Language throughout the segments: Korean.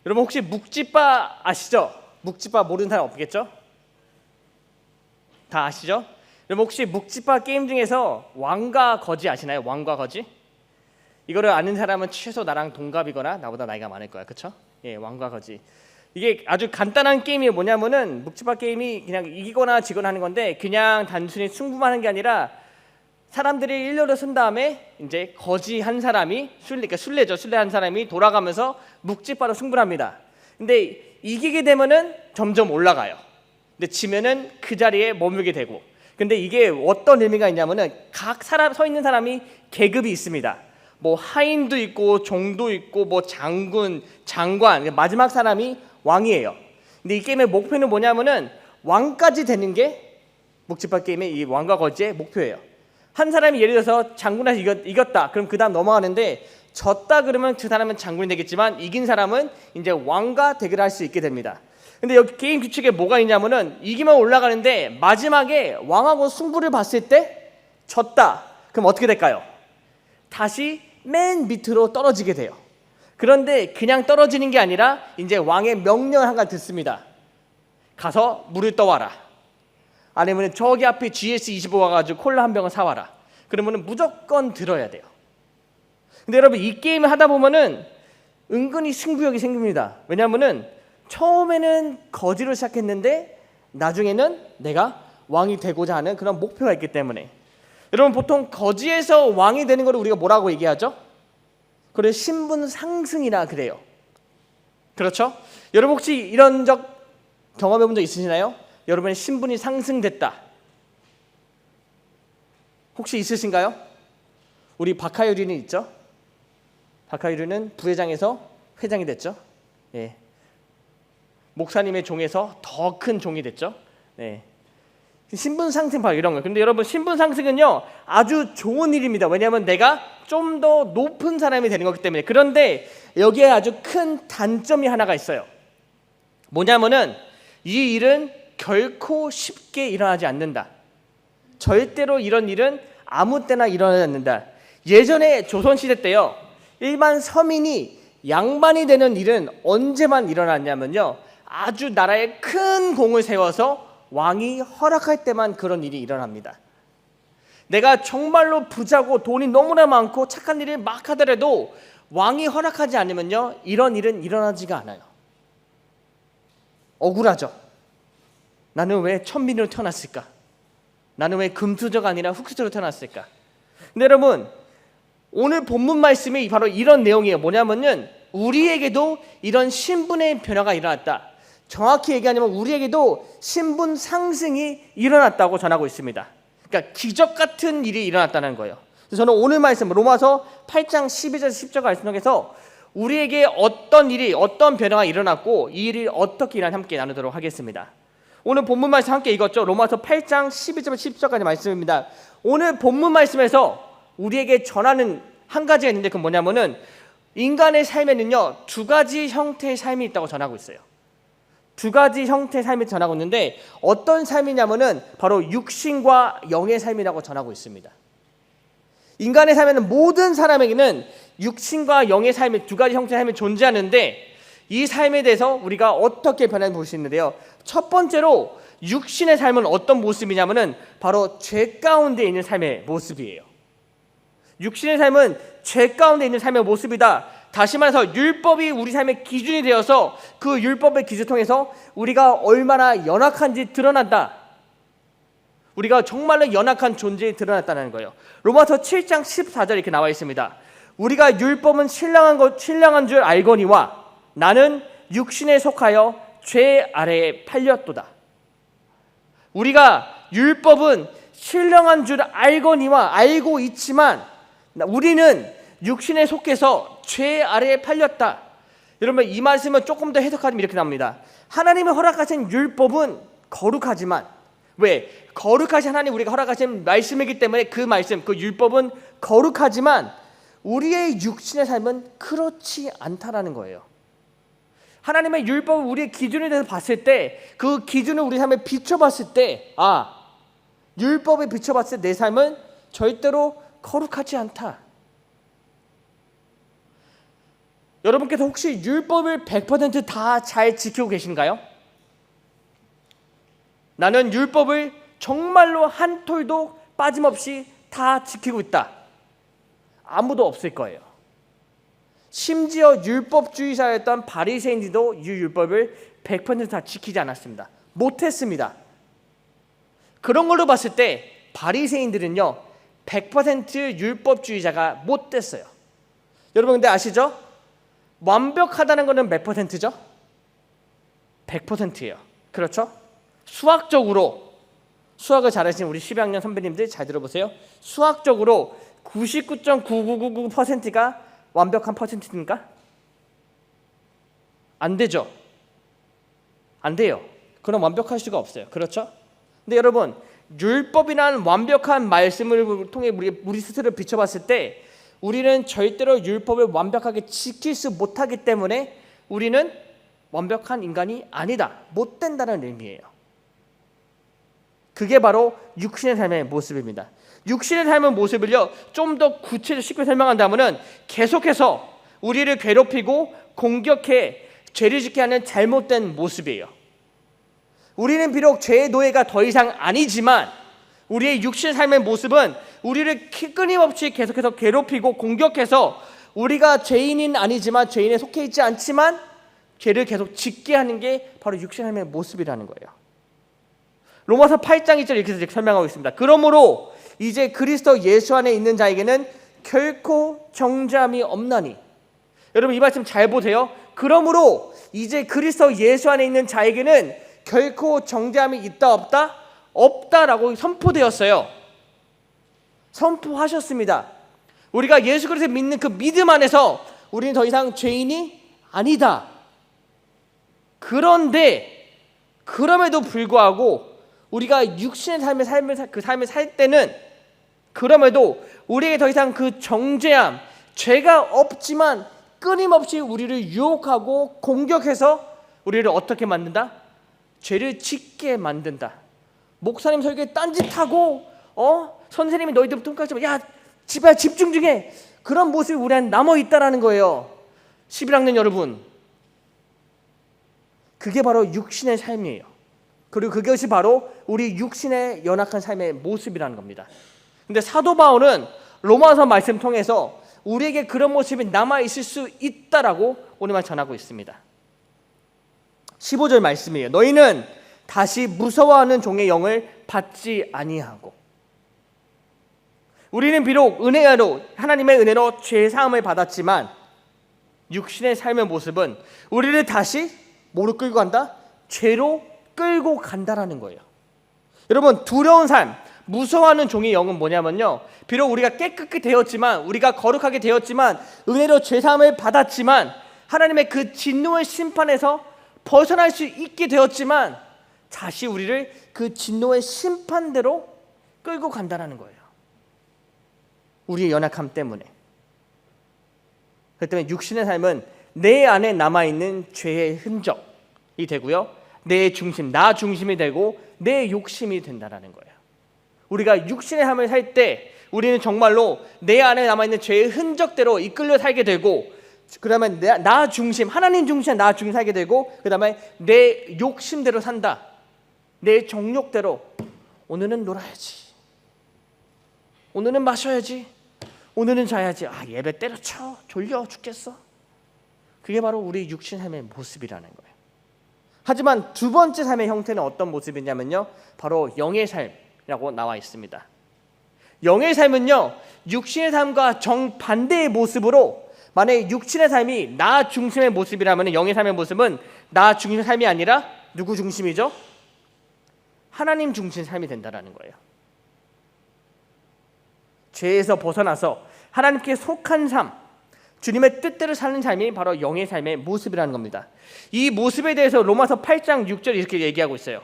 여러분 혹시 묵찌빠 아시죠? 묵찌빠 모르는 사람 없겠죠? 다 아시죠? 여러분 혹시 묵찌빠 게임 중에서 왕과 거지 아시나요? 왕과 거지? 이거를 아는 사람은 최소 나랑 동갑이거나 나보다 나이가 많을 거야, 그렇죠? 예, 왕과 거지. 이게 아주 간단한 게임이 뭐냐면은 묵찌빠 게임이 그냥 이기거나 지거나 하는 건데 그냥 단순히 승부만 하는 게 아니라 사람들이 일렬로 쓴 다음에 이제 거지 한 사람이 그러니까 술래죠. 술래 한 사람이 돌아가면서 묵찌빠로 승부를 합니다. 근데 이기게 되면은 점점 올라가요. 근데 지면은 그 자리에 머물게 되고. 근데 이게 어떤 의미가 있냐면은 각 사람 서 있는 사람이 계급이 있습니다. 뭐 하인도 있고 종도 있고 뭐 장군, 장관, 마지막 사람이 왕이에요. 근데 이 게임의 목표는 뭐냐면은 왕까지 되는 게 묵찌빠 게임의 이 왕과 거지의 목표예요. 한 사람이 예를 들어서 장군한테 이겼다. 그럼 그 다음 넘어가는데 졌다 그러면 그 사람은 장군이 되겠지만 이긴 사람은 이제 왕과 대결을 할 수 있게 됩니다. 근데 여기 게임 규칙에 뭐가 있냐면은 이기면 올라가는데 마지막에 왕하고 승부를 봤을 때 졌다. 그럼 어떻게 될까요? 다시 맨 밑으로 떨어지게 돼요. 그런데 그냥 떨어지는 게 아니라 이제 왕의 명령을 한 가지 듣습니다. 가서 물을 떠와라. 아니면 저기 앞에 GS25 와가지고 콜라 한 병을 사와라. 그러면은 무조건 들어야 돼요. 근데 여러분 이 게임을 하다 보면은 은근히 승부욕이 생깁니다. 왜냐하면은 처음에는 거지로 시작했는데 나중에는 내가 왕이 되고자 하는 그런 목표가 있기 때문에. 여러분 보통 거지에서 왕이 되는 걸 우리가 뭐라고 얘기하죠? 그래 신분 상승이라 그래요. 그렇죠? 여러분 혹시 이런 적 경험해 본 적 있으시나요? 여러분의 신분이 상승됐다. 혹시 있으신가요? 우리 박하유리는 있죠? 박하유리는 부회장에서 회장이 됐죠? 예. 목사님의 종에서 더 큰 종이 됐죠? 네. 신분 상승 바로 이런 거예요. 근데 여러분 신분 상승은요 아주 좋은 일입니다. 왜냐하면 내가 좀 더 높은 사람이 되는 거기 때문에. 그런데 여기에 아주 큰 단점이 하나가 있어요. 뭐냐면은 이 일은 결코 쉽게 일어나지 않는다. 절대로 이런 일은 아무 때나 일어나지 않는다. 예전에 조선시대 때요 일반 서민이 양반이 되는 일은 언제만 일어났냐면요 아주 나라에 큰 공을 세워서 왕이 허락할 때만 그런 일이 일어납니다. 내가 정말로 부자고 돈이 너무나 많고 착한 일을 막 하더라도 왕이 허락하지 않으면요 이런 일은 일어나지가 않아요. 억울하죠. 나는 왜 천민으로 태어났을까? 나는 왜 금수저가 아니라 흙수저로 태어났을까? 근데 여러분 오늘 본문 말씀이 바로 이런 내용이에요. 뭐냐면은 우리에게도 이런 신분의 변화가 일어났다. 정확히 얘기하자면 우리에게도 신분 상승이 일어났다고 전하고 있습니다. 그러니까 기적 같은 일이 일어났다는 거예요. 그래서 저는 오늘 말씀 로마서 8장 12절 10절 말씀에서 우리에게 어떤 일이 어떤 변화가 일어났고 이 일이 어떻게 일어나는지 함께 나누도록 하겠습니다. 오늘 본문 말씀 함께 읽었죠. 로마서 8장 12절 10절까지 말씀입니다. 오늘 본문 말씀에서 우리에게 전하는 한 가지가 있는데 그건 뭐냐면은 인간의 삶에는요 두 가지 형태의 삶이 있다고 전하고 있어요. 두 가지 형태의 삶을 전하고 있는데 어떤 삶이냐면은 바로 육신과 영의 삶이라고 전하고 있습니다. 인간의 삶에는 모든 사람에게는 육신과 영의 삶의 두 가지 형태의 삶이 존재하는데 이 삶에 대해서 우리가 어떻게 변화를 볼 수 있는데요. 첫 번째로 육신의 삶은 어떤 모습이냐면은 바로 죄 가운데 있는 삶의 모습이에요. 육신의 삶은 죄 가운데 있는 삶의 모습이다. 다시 말해서 율법이 우리 삶의 기준이 되어서 그 율법의 기준을 통해서 우리가 얼마나 연약한지 드러난다. 우리가 정말로 연약한 존재에 드러났다는 거예요. 로마서 7장 14절 이렇게 나와 있습니다. 우리가 율법은 신령한 줄 알거니와 나는 육신에 속하여 죄 아래에 팔렸도다. 우리가 율법은 신령한 줄 알거니와 알고 있지만 우리는 육신에 속해서 죄 아래에 팔렸다. 여러분 이 말씀은 조금 더 해석하면 이렇게 나옵니다. 하나님이 허락하신 율법은 거룩하지만 왜? 거룩하신 하나님 우리가 허락하신 말씀이기 때문에 그 말씀, 그 율법은 거룩하지만 우리의 육신의 삶은 그렇지 않다라는 거예요. 하나님의 율법을 우리의 기준에 대해서 봤을 때 그 기준을 우리 삶에 비춰봤을 때 율법에 비춰봤을 때 내 삶은 절대로 거룩하지 않다. 여러분께서 혹시 율법을 100%다 잘 지키고 계신가요? 나는 율법을 정말로 한 톨도 빠짐없이 다 지키고 있다. 아무도 없을 거예요. 심지어 율법주의자였던 바리새인들도 이 율법을 100%다 지키지 않았습니다. 못했습니다. 그런 걸로 봤을 때 바리새인들은요 100% 율법주의자가 못 됐어요. 여러분 근데 아시죠? 완벽하다는 것은 몇 %죠? 100%예요. 그렇죠? 수학적으로, 수학을 잘하시는 우리 12학년 선배님들 잘 들어보세요. 수학적으로 99.9999%가 완벽한 퍼센트입니까? 안 되죠. 안 돼요. 그럼 완벽할 수가 없어요. 그렇죠? 근데 여러분 율법이라는 완벽한 말씀을 통해 우리 스스로를 비춰봤을 때 우리는 절대로 율법을 완벽하게 지킬 수 못하기 때문에 우리는 완벽한 인간이 아니다. 못 된다는 의미예요. 그게 바로 육신의 삶의 모습입니다. 육신의 삶의 모습을요 좀 더 구체적으로 쉽게 설명한다면 계속해서 우리를 괴롭히고 공격해 죄를 짓게 하는 잘못된 모습이에요. 우리는 비록 죄의 노예가 더 이상 아니지만 우리의 육신의 삶의 모습은 우리를 끊임없이 계속해서 괴롭히고 공격해서 우리가 죄인은 아니지만 죄인에 속해 있지 않지만 죄를 계속 짓게 하는 게 바로 육신의 삶의 모습이라는 거예요. 로마서 8장 2절 이렇게 설명하고 있습니다. 그러므로 이제 그리스도 예수 안에 있는 자에게는 결코 정죄함이 없나니. 여러분 이 말씀 잘 보세요. 그러므로 이제 그리스도 예수 안에 있는 자에게는 결코 정죄함이 있다 없다? 없다라고 선포되었어요. 선포하셨습니다. 우리가 예수 그리스도를 믿는 그 믿음 안에서 우리는 더 이상 죄인이 아니다. 그런데 그럼에도 불구하고 우리가 육신의 삶을 살 때는 그럼에도 우리에게 더 이상 그 정죄함, 죄가 없지만 끊임없이 우리를 유혹하고 공격해서 우리를 어떻게 만든다? 죄를 짓게 만든다. 목사님 설교에 딴짓하고 선생님이 너희들 통까지 야 집에 집중 좀 해. 그런 모습이 우리 안에 남아있다라는 거예요. 11학년 여러분, 그게 바로 육신의 삶이에요. 그리고 그것이 바로 우리 육신의 연약한 삶의 모습이라는 겁니다. 근데 사도 바울은 로마서 말씀 통해서 우리에게 그런 모습이 남아있을 수 있다라고 오늘만 전하고 있습니다. 15절 말씀이에요. 너희는 다시 무서워하는 종의 영을 받지 아니하고. 우리는 비록 은혜로 하나님의 은혜로 죄 사함을 받았지만 육신의 삶의 모습은 우리를 다시 뭐로 끌고 간다? 죄로 끌고 간다라는 거예요. 여러분 두려운 삶, 무서워하는 종의 영은 뭐냐면요, 비록 우리가 깨끗하게 되었지만, 우리가 거룩하게 되었지만, 은혜로 죄 사함을 받았지만, 하나님의 그 진노의 심판에서 벗어날 수 있게 되었지만 다시 우리를 그 진노의 심판대로 끌고 간다라는 거예요. 우리의 연약함 때문에. 그렇기 때문에 육신의 삶은 내 안에 남아있는 죄의 흔적이 되고요, 내 중심, 나 중심이 되고 내 욕심이 된다라는 거예요. 우리가 육신의 삶을 살 때 우리는 정말로 내 안에 남아있는 죄의 흔적대로 이끌려 살게 되고, 그 다음에 나 중심, 하나님 중심의 나 중심 살게 되고, 그 다음에 내 욕심대로 산다. 내 정욕대로 오늘은 놀아야지, 오늘은 마셔야지, 오늘은 자야지, 예배 때려쳐, 졸려 죽겠어. 그게 바로 우리 육신 삶의 모습이라는 거예요. 하지만 두 번째 삶의 형태는 어떤 모습이냐면요, 바로 영의 삶이라고 나와 있습니다. 영의 삶은요, 육신의 삶과 정반대의 모습으로, 만약에 육신의 삶이 나 중심의 모습이라면 영의 삶의 모습은 나 중심의 삶이 아니라 누구 중심이죠? 하나님 중심의 삶이 된다는 거예요. 죄에서 벗어나서 하나님께 속한 삶, 주님의 뜻대로 사는 삶이 바로 영의 삶의 모습이라는 겁니다. 이 모습에 대해서 로마서 8장 6절 이렇게 얘기하고 있어요.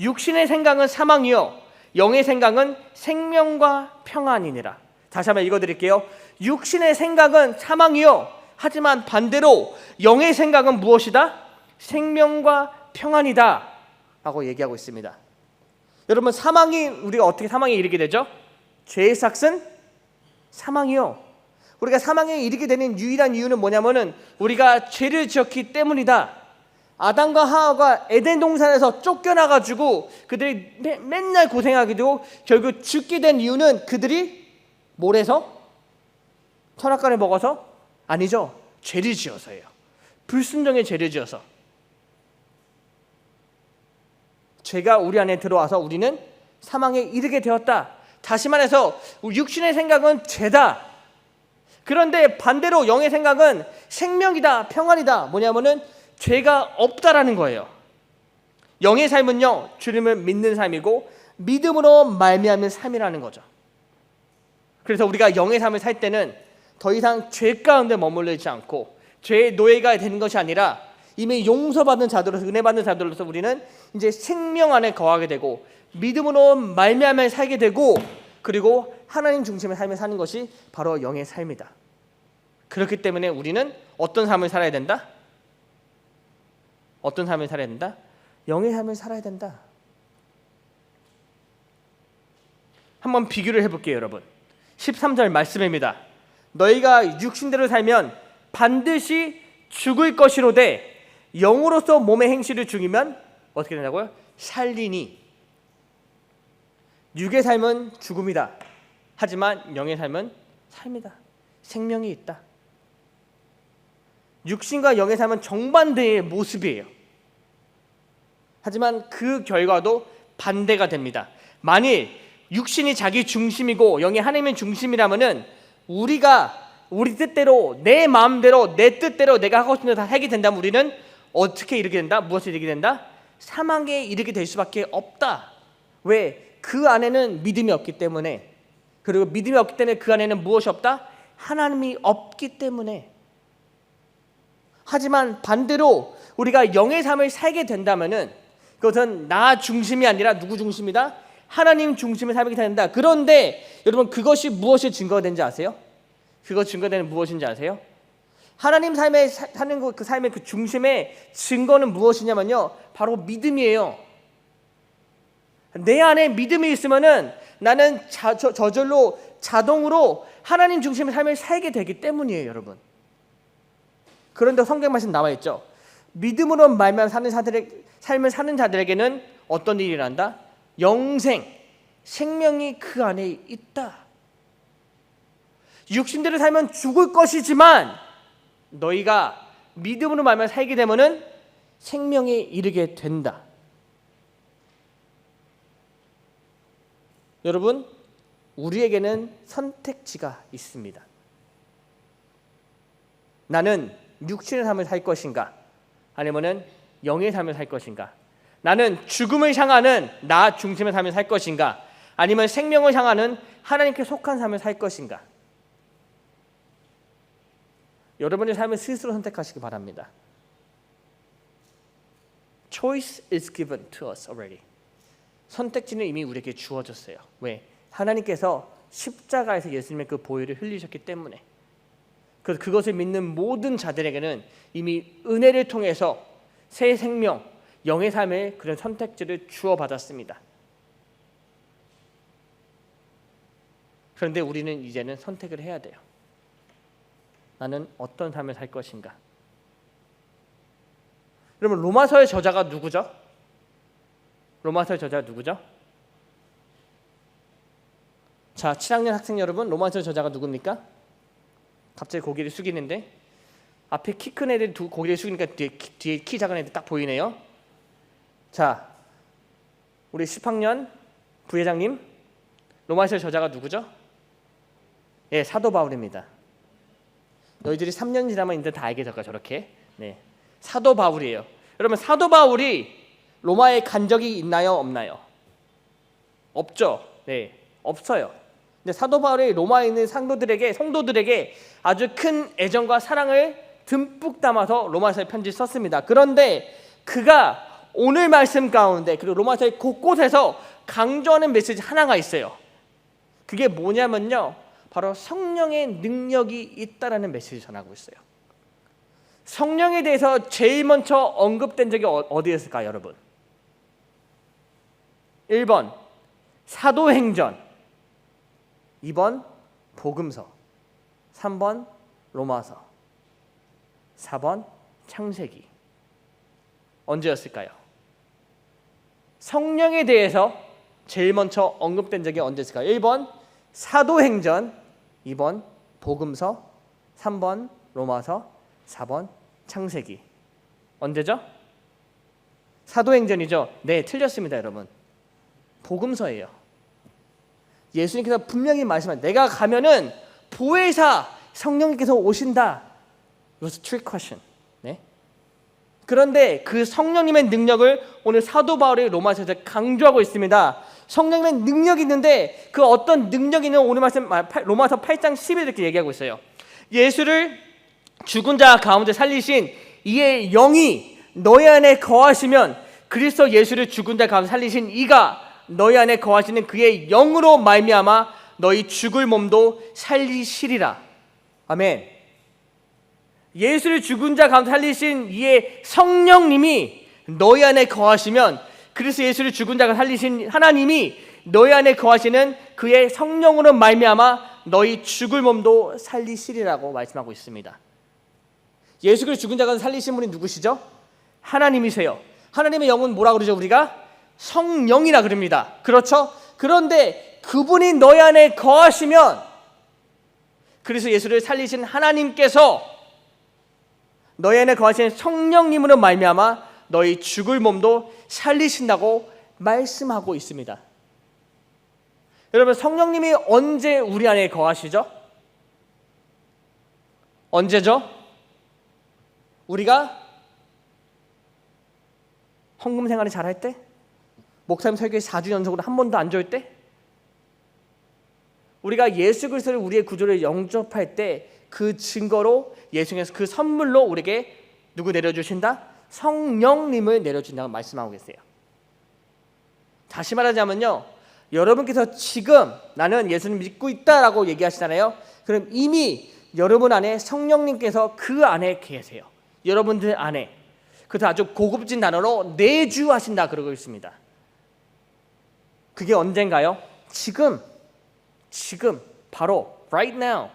육신의 생각은 사망이요 영의 생각은 생명과 평안이니라. 다시 한번 읽어드릴게요. 육신의 생각은 사망이요, 하지만 반대로 영의 생각은 무엇이다? 생명과 평안이다 라고 얘기하고 있습니다. 여러분, 우리가 어떻게 사망에 이르게 되죠? 죄의 삭은 사망이요. 우리가 사망에 이르게 되는 유일한 이유는 뭐냐면은 우리가 죄를 지었기 때문이다. 아담과 하와가 에덴 동산에서 쫓겨나가지고 그들이 맨날 고생하게 되고 결국 죽게 된 이유는 그들이 뭘 해서? 선악과를 먹어서? 아니죠. 죄를 지어서예요. 불순종의 죄를 지어서. 죄가 우리 안에 들어와서 우리는 사망에 이르게 되었다. 다시 말해서 육신의 생각은 죄다. 그런데 반대로 영의 생각은 생명이다, 평안이다. 뭐냐면은 죄가 없다라는 거예요. 영의 삶은요, 주님을 믿는 삶이고 믿음으로 말미암는 삶이라는 거죠. 그래서 우리가 영의 삶을 살 때는 더 이상 죄 가운데 머물러 있지 않고 죄의 노예가 되는 것이 아니라 이미 용서받은 자들로서, 은혜받는 자들로서 우리는 이제 생명 안에 거하게 되고 믿음으로 말미암아 살게 되고, 그리고 하나님 중심의 삶을 사는 것이 바로 영의 삶이다. 그렇기 때문에 우리는 어떤 삶을 살아야 된다? 어떤 삶을 살아야 된다? 영의 삶을 살아야 된다. 한번 비교를 해볼게요, 여러분. 13절 말씀입니다. 너희가 육신대로 살면 반드시 죽을 것이로되 영으로서 몸의 행실을 죽이면 어떻게 된다고요? 살리니. 육의 삶은 죽음이다. 하지만 영의 삶은 삶이다. 생명이 있다. 육신과 영의 삶은 정반대의 모습이에요. 하지만 그 결과도 반대가 됩니다. 만일 육신이 자기 중심이고 영이 하나님의 중심이라면은 우리가 우리 뜻대로, 내 마음대로, 내 뜻대로 내가 하고 싶은 대로 다 하게 된다면 우리는 어떻게 이르게 된다? 무엇을 이르게 된다? 사망에 이르게 될 수밖에 없다. 왜? 그 안에는 믿음이 없기 때문에. 그리고 믿음이 없기 때문에 그 안에는 무엇이 없다? 하나님이 없기 때문에. 하지만 반대로 우리가 영의 삶을 살게 된다면은 그것은 나 중심이 아니라 누구 중심이다? 하나님 중심의 삶이 된다. 그런데 여러분, 그것이 무엇이 증거가 되는지 아세요? 그것 증거되는 무엇인지 아세요? 하나님 삶에 사는 그 삶의 그 중심의 증거는 무엇이냐면요, 바로 믿음이에요. 내 안에 믿음이 있으면은 나는 저절로 자동으로 하나님 중심의 삶을 살게 되기 때문이에요, 여러분. 그런데 성경 말씀 나와 있죠. 믿음으로 말미암아 사는 자들의 삶을 사는 자들에게는 어떤 일이 일어난다? 영생, 생명이 그 안에 있다. 육신대로 살면 죽을 것이지만 너희가 믿음으로 말미암아 살게 되면은 생명에 이르게 된다. 여러분, 우리에게는 선택지가 있습니다. 나는 육신의 삶을 살 것인가? 아니면은 영의 삶을 살 것인가? 나는 죽음을 향하는 나 중심의 삶을 살 것인가? 아니면 생명을 향하는 하나님께 속한 삶을 살 것인가? 여러분의 삶을 스스로 선택하시기 바랍니다. Choice is given to us already. 선택지는 이미 우리에게 주어졌어요. 왜? 하나님께서 십자가에서 예수님의 그 보혈을 흘리셨기 때문에. 그래서 그것을 믿는 모든 자들에게는 이미 은혜를 통해서 새 생명, 영의 삶의 그런 선택지를 주어받았습니다. 그런데 우리는 이제는 선택을 해야 돼요. 나는 어떤 삶을 살 것인가? 여러분, 로마서의 저자가 누구죠? 로마서의 저자가 누구죠? 자, 7학년 학생 여러분, 로마서의 저자가 누굽니까? 갑자기 고개를 숙이는데 앞에 키 큰 애들 고개를 숙이니까 뒤에 키 작은 애들 딱 보이네요. 자, 우리 10학년 부회장님, 로마서의 저자가 누구죠? 예, 사도 바울입니다. 너희들이 3년 지나면 이제 다 알게 될 거야, 저렇게. 네, 사도 바울이에요. 여러분, 사도 바울이 로마에 간 적이 있나요, 없나요? 없죠. 네, 없어요. 근데 사도 바울이 로마에 있는 성도들에게 아주 큰 애정과 사랑을 듬뿍 담아서 로마서의 편지를 썼습니다. 그런데 그가 오늘 말씀 가운데 그리고 로마서의 곳곳에서 강조하는 메시지 하나가 있어요. 그게 뭐냐면요, 바로 성령의 능력이 있다라는 메시지를 전하고 있어요. 성령에 대해서 제일 먼저 언급된 적이 어디였을까요, 여러분? 1번 사도행전, 2번 복음서, 3번 로마서, 4번 창세기. 언제였을까요? 성령에 대해서 제일 먼저 언급된 적이 언제였을까요? 1번 사도행전, 2번 복음서, 3번 로마서, 4번 창세기. 언제죠? 사도행전이죠? 네, 틀렸습니다, 여러분. 복음서예요. 예수님께서 분명히 말씀하셨어요. 내가 가면은 보혜사 성령님께서 오신다. It was a trick question. 네? 그런데 그 성령님의 능력을 오늘 사도 바울이 로마서에서 강조하고 있습니다. 성령님의 능력이 있는데 그 어떤 능력이 있는 오늘 말씀 로마서 8장 10에 이렇게 얘기하고 있어요. 예수를 죽은 자 가운데 살리신 이의 영이 너희 안에 거하시면 그리스도 예수를 죽은 자 가운데 살리신 이가 너희 안에 거하시는 그의 영으로 말미암아 너희 죽을 몸도 살리시리라. 아멘. 예수를 죽은 자 가운데 살리신 이의 성령님이 너희 안에 거하시면 그리스도 예수를 죽은 자 가운데 살리신 하나님이 너희 안에 거하시는 그의 성령으로 말미암아 너희 죽을 몸도 살리시리라고 말씀하고 있습니다. 예수를 죽은 자 가운데 살리신 분이 누구시죠? 하나님이세요. 하나님의 영은 뭐라 그러죠? 우리가 성령이라 그럽니다. 그렇죠? 그런데 그분이 너희 안에 거하시면 그래서 예수를 살리신 하나님께서 너희 안에 거하시는 성령님으로 말미암아 너희 죽을 몸도 살리신다고 말씀하고 있습니다. 여러분, 성령님이 언제 우리 안에 거하시죠? 언제죠? 우리가 헌금 생활을 잘할 때? 목사님 설교에 4주 연속으로 한 번도 안 좋을 때? 우리가 예수 그리스도를 우리의 구조를 영접할 때 그 증거로 예수님께서 그 선물로 우리에게 누구 내려주신다? 성령님을 내려준다고 말씀하고 계세요. 다시 말하자면요, 여러분께서 지금 나는 예수님 믿고 있다라고 얘기하시잖아요. 그럼 이미 여러분 안에 성령님께서 그 안에 계세요. 여러분들 안에. 그래서 아주 고급진 단어로 내주하신다 그러고 있습니다. 그게 언젠가요? 지금 바로 right now.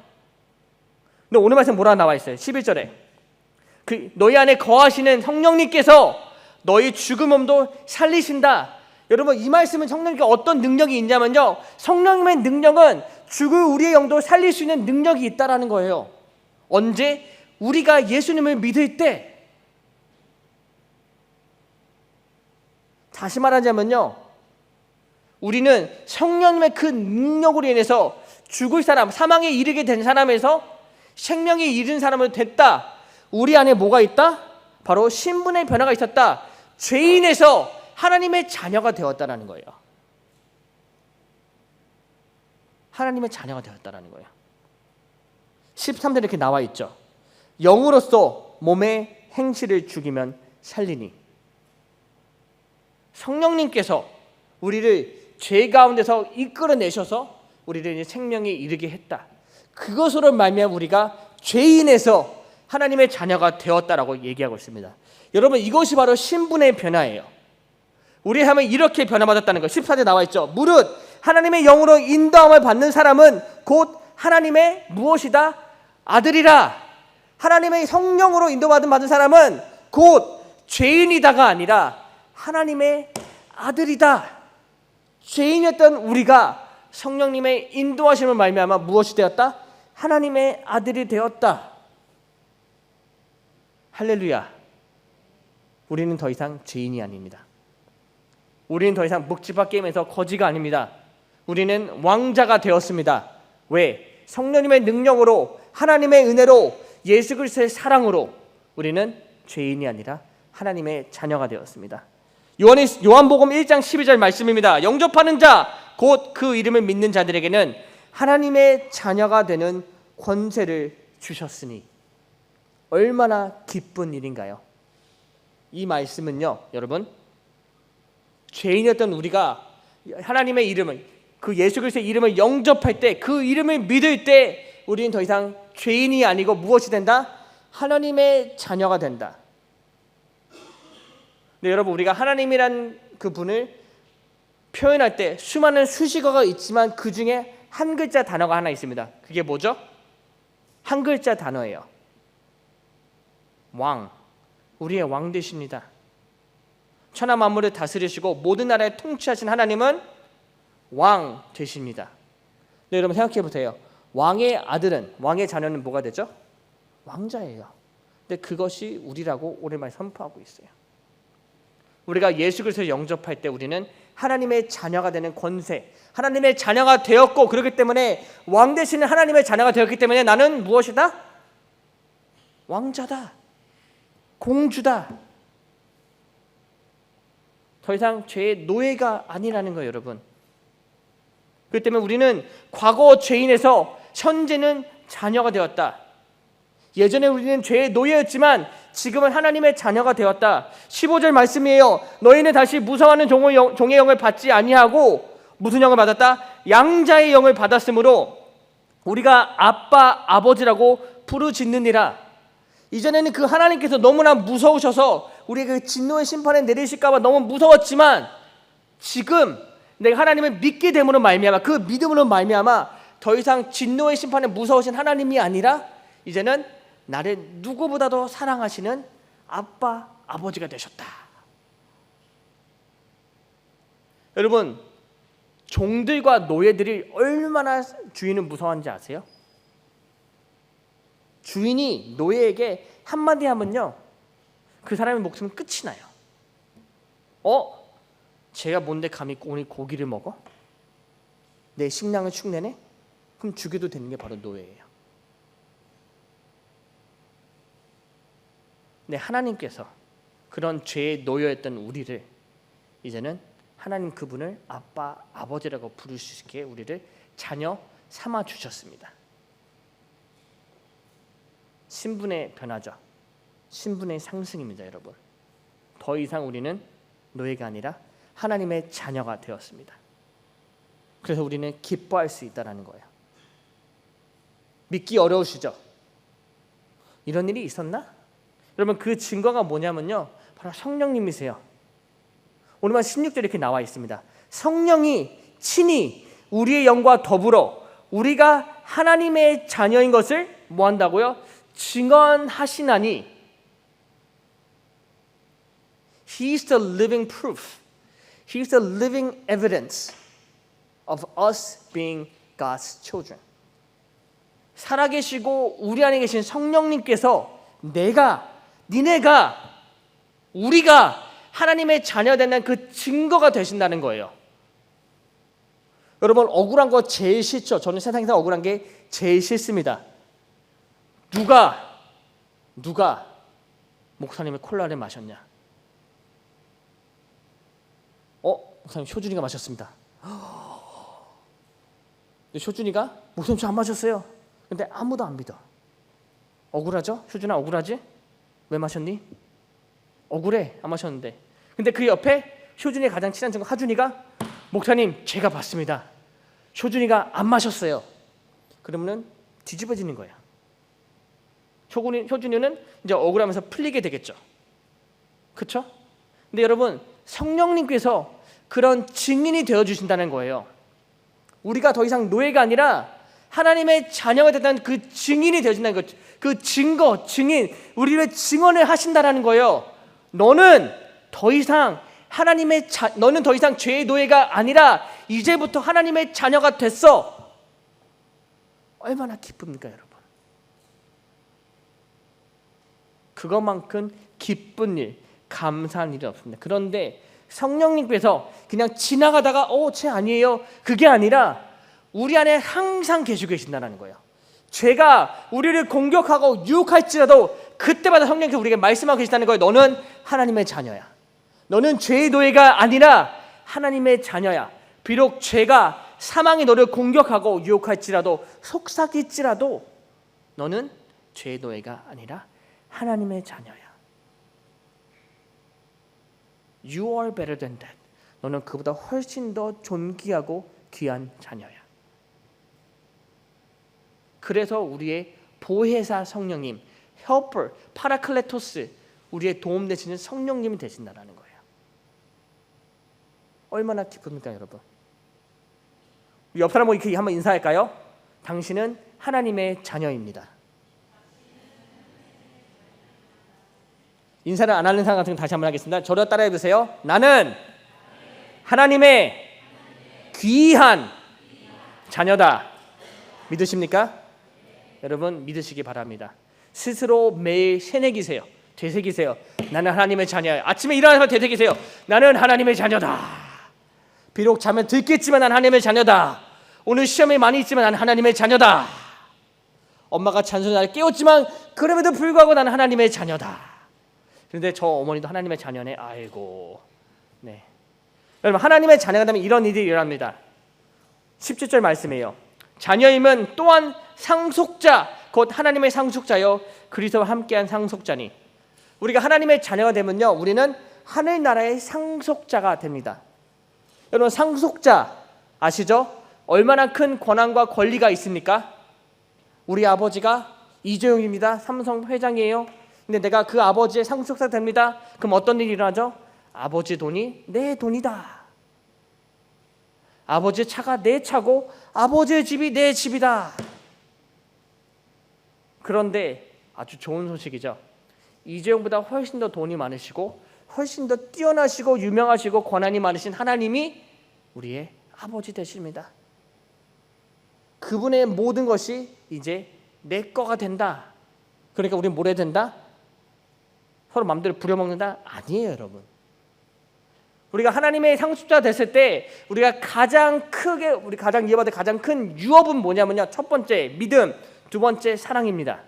근데 오늘 말씀 뭐라 나와 있어요? 11절에 그 너희 안에 거하시는 성령님께서 너희 죽은 몸도 살리신다. 여러분, 이 말씀은 성령님께 어떤 능력이 있냐면요, 성령님의 능력은 죽을 우리의 영도 살릴 수 있는 능력이 있다라는 거예요. 언제? 우리가 예수님을 믿을 때. 다시 말하자면요, 우리는 성령님의 그 능력으로 인해서 죽을 사람, 사망에 이르게 된 사람에서 생명에 이른 사람으로 됐다. 우리 안에 뭐가 있다? 바로 신분의 변화가 있었다. 죄인에서 하나님의 자녀가 되었다라는 거예요. 하나님의 자녀가 되었다라는 거예요. 13절에 이렇게 나와 있죠. 영으로서 몸의 행실을 죽이면 살리니. 성령님께서 우리를 죄 가운데서 이끌어내셔서 우리를 이제 생명에 이르게 했다. 그것으로 말미암아 우리가 죄인에서 하나님의 자녀가 되었다라고 얘기하고 있습니다. 여러분, 이것이 바로 신분의 변화예요. 우리 하면 이렇게 변화받았다는 거. 14절에 나와 있죠. 무릇 하나님의 영으로 인도함을 받는 사람은 곧 하나님의 무엇이다? 아들이라. 하나님의 성령으로 인도받은 사람은 곧 죄인이다가 아니라 하나님의 아들이다. 죄인이었던 우리가 성령님의 인도하심을 말미암아 무엇이 되었다? 하나님의 아들이 되었다. 할렐루야. 우리는 더 이상 죄인이 아닙니다. 우리는 더 이상 묵지파 게임에서 거지가 아닙니다. 우리는 왕자가 되었습니다. 왜? 성령님의 능력으로, 하나님의 은혜로, 예수 그리스도의 사랑으로 우리는 죄인이 아니라 하나님의 자녀가 되었습니다. 요한복음 1장 12절 말씀입니다. 영접하는 자, 곧 그 이름을 믿는 자들에게는 하나님의 자녀가 되는 권세를 주셨으니. 얼마나 기쁜 일인가요? 이 말씀은요, 여러분, 죄인이었던 우리가 하나님의 이름을, 그 예수 그리스도의 이름을 영접할 때, 그 이름을 믿을 때 우리는 더 이상 죄인이 아니고 무엇이 된다? 하나님의 자녀가 된다. 근데 여러분, 우리가 하나님이란 그 분을 표현할 때 수많은 수식어가 있지만 그 중에 한 글자 단어가 하나 있습니다. 그게 뭐죠? 한 글자 단어예요. 왕, 우리의 왕 되십니다. 천하 만물을 다스리시고 모든 나라에 통치하신 하나님은 왕 되십니다. 네, 여러분 생각해 보세요. 왕의 아들은, 왕의 자녀는 뭐가 되죠? 왕자예요. 근데 그것이 우리라고 오랜만에 선포하고 있어요. 우리가 예수 그리스도를 영접할 때 우리는 하나님의 자녀가 되는 권세, 하나님의 자녀가 되었고, 그렇기 때문에 왕 되시는 하나님의 자녀가 되었기 때문에 나는 무엇이다? 왕자다, 공주다. 더 이상 죄의 노예가 아니라는 거예요, 여러분. 그렇기 때문에 우리는 과거 죄인에서 현재는 자녀가 되었다. 예전에 우리는 죄의 노예였지만 지금은 하나님의 자녀가 되었다. 15절 말씀이에요. 너희는 다시 무서워하는 종의 영을 받지 아니하고 무슨 영을 받았다? 양자의 영을 받았으므로 우리가 아빠 아버지라고 부르짖느니라. 이전에는 그 하나님께서 너무나 무서우셔서 우리가 그 진노의 심판에 내리실까 봐 너무 무서웠지만, 지금 내가 하나님을 믿게 됨으로 말미암아, 그 믿음으로 말미암아 더 이상 진노의 심판에 무서우신 하나님이 아니라 이제는 나를 누구보다도 사랑하시는 아빠 아버지가 되셨다. 여러분, 종들과 노예들이 얼마나 주인을 무서워하는지 아세요? 주인이 노예에게 한마디 하면요, 그 사람의 목숨은 끝이 나요. 제가 뭔데 감히 오늘 고기를 먹어? 내 식량을 축내네? 그럼 죽여도 되는 게 바로 노예예요. 네, 하나님께서 그런 죄의 노예였던 우리를 이제는 하나님 그분을 아빠 아버지라고 부를 수 있게 우리를 자녀 삼아 주셨습니다. 신분의 변화죠. 신분의 상승입니다, 여러분. 더 이상 우리는 노예가 아니라 하나님의 자녀가 되었습니다. 그래서 우리는 기뻐할 수 있다는 거예요. 믿기 어려우시죠? 이런 일이 있었나? 여러분, 그 증거가 뭐냐면요, 바로 성령님이세요. 오늘만 16절에 이렇게 나와 있습니다. 성령이 친히 우리의 영과 더불어 우리가 하나님의 자녀인 것을 뭐 한다고요? 증언하시나니. He is the living proof. He is the living evidence of us being God's children. 살아계시고 우리 안에 계신 성령님께서 니네가, 우리가 하나님의 자녀되는 그 증거가 되신다는 거예요. 여러분, 억울한 거 제일 싫죠? 저는 세상에서 억울한 게 제일 싫습니다. 누가 목사님의 콜라를 마셨냐? 목사님 효준이가 마셨습니다. 효준이가 목사님 저 안 마셨어요. 근데 아무도 안 믿어. 억울하죠? 효준아 억울하지? 왜 마셨니? 억울해, 안 마셨는데. 근데 그 옆에 효준이의 가장 친한 친구 하준이가 목사님 제가 봤습니다. 효준이가 안 마셨어요. 그러면은 뒤집어지는 거야. 효준이는 이제 억울하면서 풀리게 되겠죠. 그렇죠? 근데 여러분, 성령님께서 그런 증인이 되어주신다는 거예요. 우리가 더 이상 노예가 아니라 하나님의 자녀가 됐다는 그 증인이 되어진다는 것, 그 증거, 증인, 우리를 증언을 하신다는 거예요. 너는 더 이상 죄의 노예가 아니라 이제부터 하나님의 자녀가 됐어. 얼마나 기쁩니까, 여러분? 그것만큼 기쁜 일, 감사한 일이 없습니다. 그런데 성령님께서 그냥 지나가다가 쟤 아니에요, 그게 아니라 우리 안에 항상 계시고 계신다는 거예요. 죄가 우리를 공격하고 유혹할지라도 그때마다 성령께서 우리에게 말씀하고 계시다는 거예요. 너는 하나님의 자녀야. 너는 죄의 노예가 아니라 하나님의 자녀야. 비록 죄가 사망이 너를 공격하고 유혹할지라도 속삭일지라도 너는 죄의 노예가 아니라 하나님의 자녀야. You are better than that. 너는 그보다 훨씬 더 존귀하고 귀한 자녀야. 그래서 우리의 보혜사 성령님, helper, 파라클레토스, 우리의 도움 되시는 성령님이 되신다는 거예요. 얼마나 기쁩니까, 여러분? 옆 사람하고 이렇게 한번 인사할까요? 당신은 하나님의 자녀입니다. 인사를 안 하는 사람 같은 거 다시 한번 하겠습니다. 저를 따라해 보세요. 나는 하나님의 귀한 자녀다. 믿으십니까? 여러분 믿으시기 바랍니다. 스스로 매일 새내기세요. 되새기세요. 나는 하나님의 자녀야. 아침에 일어나서 되새기세요. 나는 하나님의 자녀다. 비록 잠에 들겠지만 난 하나님의 자녀다. 오늘 시험이 많이 있지만 난 하나님의 자녀다. 엄마가 잔소리 나를 깨웠지만 그럼에도 불구하고 나는 하나님의 자녀다. 그런데 저 어머니도 하나님의 자녀네. 아이고. 네. 여러분 하나님의 자녀가 되면 이런 일이 일어납니다. 17절 말씀이에요. 자녀임은 또한 상속자 곧 하나님의 상속자요 그리스도와 함께한 상속자니. 우리가 하나님의 자녀가 되면요 우리는 하늘나라의 상속자가 됩니다. 여러분 상속자 아시죠? 얼마나 큰 권한과 권리가 있습니까? 우리 아버지가 이재용입니다. 삼성 회장이에요. 근데 내가 그 아버지의 상속자 됩니다. 그럼 어떤 일이 일어나죠? 아버지 돈이 내 돈이다. 아버지의 차가 내 차고 아버지의 집이 내 집이다. 그런데 아주 좋은 소식이죠. 이재용보다 훨씬 더 돈이 많으시고 훨씬 더 뛰어나시고 유명하시고 권한이 많으신 하나님이 우리의 아버지 되십니다. 그분의 모든 것이 이제 내 거가 된다. 그러니까 우리는 뭘 해야 된다? 서로 마음대로 부려먹는다? 아니에요 여러분. 우리가 하나님의 상속자가 됐을 때 우리가 가장 크게 우리 가장 이해받을 가장 큰 유업은 뭐냐면요. 첫 번째 믿음, 두 번째 사랑입니다.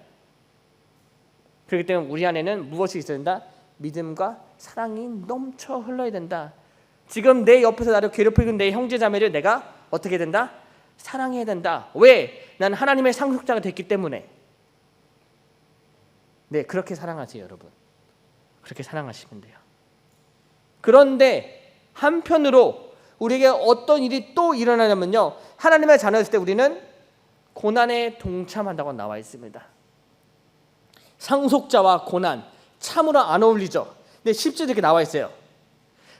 그렇기 때문에 우리 안에는 무엇이 있어야 된다? 믿음과 사랑이 넘쳐 흘러야 된다. 지금 내 옆에서 나를 괴롭히는 내 형제 자매를 내가 어떻게 된다? 사랑해야 된다. 왜? 난 하나님의 상속자가 됐기 때문에. 네, 그렇게 사랑하세요 여러분. 그렇게 사랑하시면 돼요. 그런데 한편으로 우리에게 어떤 일이 또 일어나냐면요. 하나님의 자녀였을 때 우리는 고난에 동참한다고 나와 있습니다. 상속자와 고난 참으로 안 어울리죠. 근데 10절에 이렇게 나와 있어요.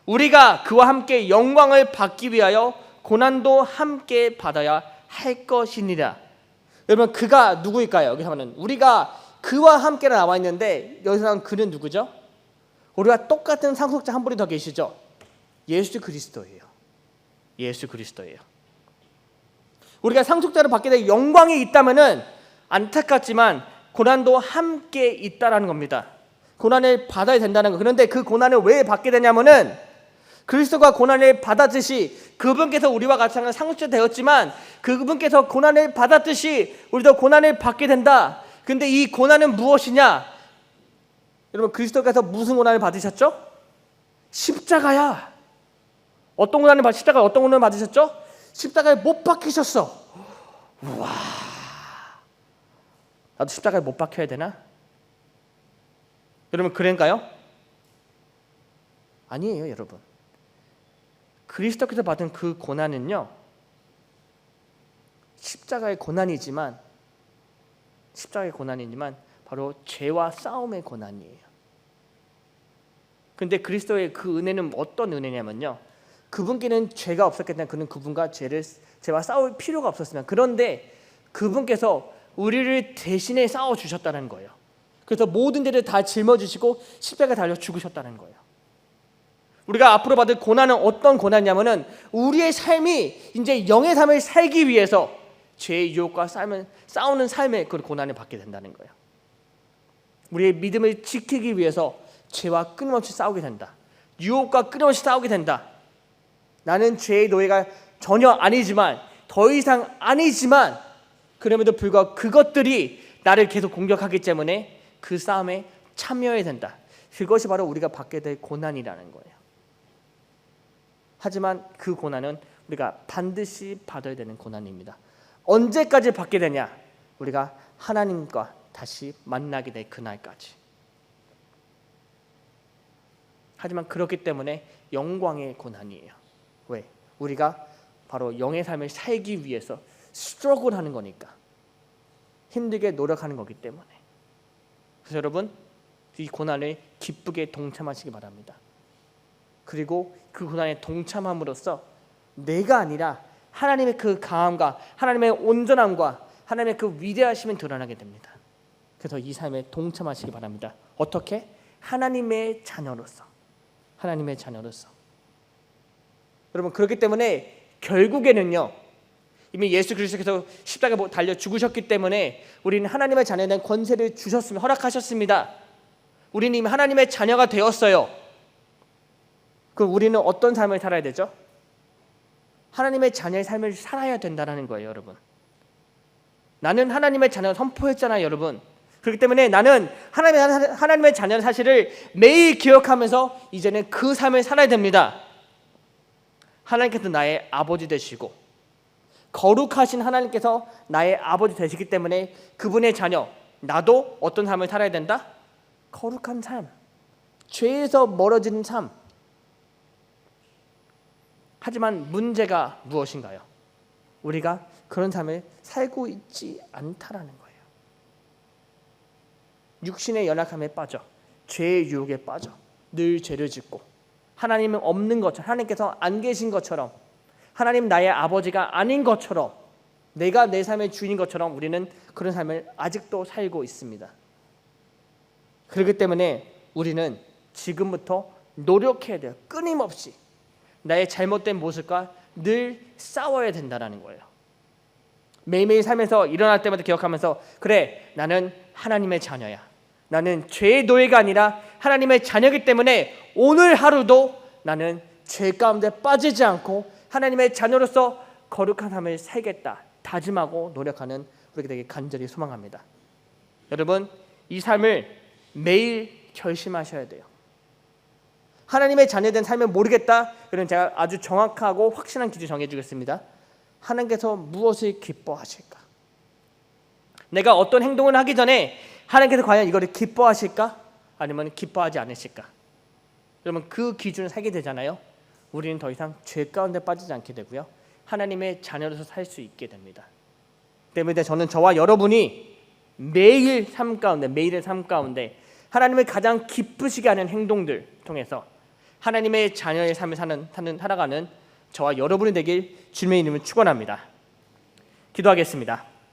우리가 그와 함께 영광을 받기 위하여 고난도 함께 받아야 할 것이니라. 여러분 그가 누구일까요? 여기서 하면 우리가 그와 함께라 나와 있는데 여기서 그는 누구죠? 우리가 똑같은 상속자 한 분이 더 계시죠. 예수 그리스도예요. 예수 그리스도예요. 우리가 상속자를 받게 될 영광이 있다면은 안타깝지만 고난도 함께 있다라는 겁니다. 고난을 받아야 된다는 거. 그런데 그 고난을 왜 받게 되냐면은 그리스도가 고난을 받았듯이 그분께서 우리와 같이 상속자 되었지만 그분께서 고난을 받았듯이 우리도 고난을 받게 된다. 근데 이 고난은 무엇이냐? 여러분 그리스도께서 무슨 고난을 받으셨죠? 십자가야. 어떤 고난을 십자가 어떤 고난을 받으셨죠? 십자가에 못 박히셨어. 우와. 나도 십자가에 못 박혀야 되나? 여러분 그런가요? 아니에요 여러분. 그리스도께서 받은 그 고난은요 십자가의 고난이지만 바로 죄와 싸움의 고난이에요. 근데 그리스도의 그 은혜는 어떤 은혜냐면요 그분께는 죄가 없었기 때문에 그는 그분과 죄와 싸울 필요가 없었습니다. 그런데 그분께서 우리를 대신에 싸워주셨다는 거예요. 그래서 모든 죄를 다 짊어지시고 십자가에 달려 죽으셨다는 거예요. 우리가 앞으로 받을 고난은 어떤 고난이냐면은 우리의 삶이 이제 영의 삶을 살기 위해서 죄의 유혹과 싸우는 삶의 그 고난을 받게 된다는 거예요. 우리의 믿음을 지키기 위해서 죄와 끊임없이 싸우게 된다. 유혹과 끊임없이 싸우게 된다. 나는 죄의 노예가 전혀 아니지만 더 이상 아니지만 그럼에도 불구하고 그것들이 나를 계속 공격하기 때문에 그 싸움에 참여해야 된다. 그것이 바로 우리가 받게 될 고난이라는 거예요. 하지만 그 고난은 우리가 반드시 받아야 되는 고난입니다. 언제까지 받게 되냐? 우리가 하나님과 다시 만나게 될 그날까지. 하지만 그렇기 때문에 영광의 고난이에요. 왜? 우리가 바로 영의 삶을 살기 위해서 스트러글하는 거니까. 힘들게 노력하는 거기 때문에. 그래서 여러분 이 고난에 기쁘게 동참하시기 바랍니다. 그리고 그 고난에 동참함으로써 내가 아니라 하나님의 그 강함과 하나님의 온전함과 하나님의 그 위대하심이 드러나게 됩니다. 그래서 이 삶에 동참하시기 바랍니다. 어떻게? 하나님의 자녀로서. 여러분, 그렇기 때문에 결국에는요, 이미 예수 그리스도께서 십자가에 달려 죽으셨기 때문에 우리는 하나님의 자녀에 대한 권세를 주셨습니다. 허락하셨습니다. 우리는 이미 하나님의 자녀가 되었어요. 그럼 우리는 어떤 삶을 살아야 되죠? 하나님의 자녀의 삶을 살아야 된다는 거예요, 여러분. 나는 하나님의 자녀를 선포했잖아요, 여러분. 그렇기 때문에 나는 하나님의 자녀의 사실을 매일 기억하면서 이제는 그 삶을 살아야 됩니다. 하나님께서 나의 아버지 되시고 거룩하신 하나님께서 나의 아버지 되시기 때문에 그분의 자녀, 나도 어떤 삶을 살아야 된다? 거룩한 삶, 죄에서 멀어지는 삶. 하지만 문제가 무엇인가요? 우리가 그런 삶을 살고 있지 않다라는 거예요. 육신의 연약함에 빠져, 죄의 유혹에 빠져 늘 죄를 짓고 하나님은 없는 것처럼, 하나님께서 안 계신 것처럼, 하나님 나의 아버지가 아닌 것처럼, 내가 내 삶의 주인인 것처럼 우리는 그런 삶을 아직도 살고 있습니다. 그렇기 때문에 우리는 지금부터 노력해야 돼요. 끊임없이 나의 잘못된 모습과 늘 싸워야 된다는 거예요. 매일매일 삶에서 일어날 때마다 기억하면서, 그래, 나는 하나님의 자녀야. 나는 죄의 노예가 아니라 하나님의 자녀이기 때문에 오늘 하루도 나는 죄 가운데 빠지지 않고 하나님의 자녀로서 거룩한 삶을 살겠다 다짐하고 노력하는 우리에게 되게 간절히 소망합니다. 여러분, 이 삶을 매일 결심하셔야 돼요. 하나님의 자녀된 삶을 모르겠다, 그러면 제가 아주 정확하고 확실한 기준 정해주겠습니다. 하나님께서 무엇을 기뻐하실까? 내가 어떤 행동을 하기 전에 하나님께서 과연 이거를 기뻐하실까? 아니면 기뻐하지 않으실까? 그러면 그 기준을 살게 되잖아요. 우리는 더 이상 죄 가운데 빠지지 않게 되고요, 하나님의 자녀로서 살 수 있게 됩니다. 때문에 저는 저와 여러분이 매일의 삶 가운데 하나님을 가장 기쁘시게 하는 행동들 통해서 하나님의 자녀의 삶을 살아가는 저와 여러분이 되길 주님의 이름을 축원합니다. 기도하겠습니다.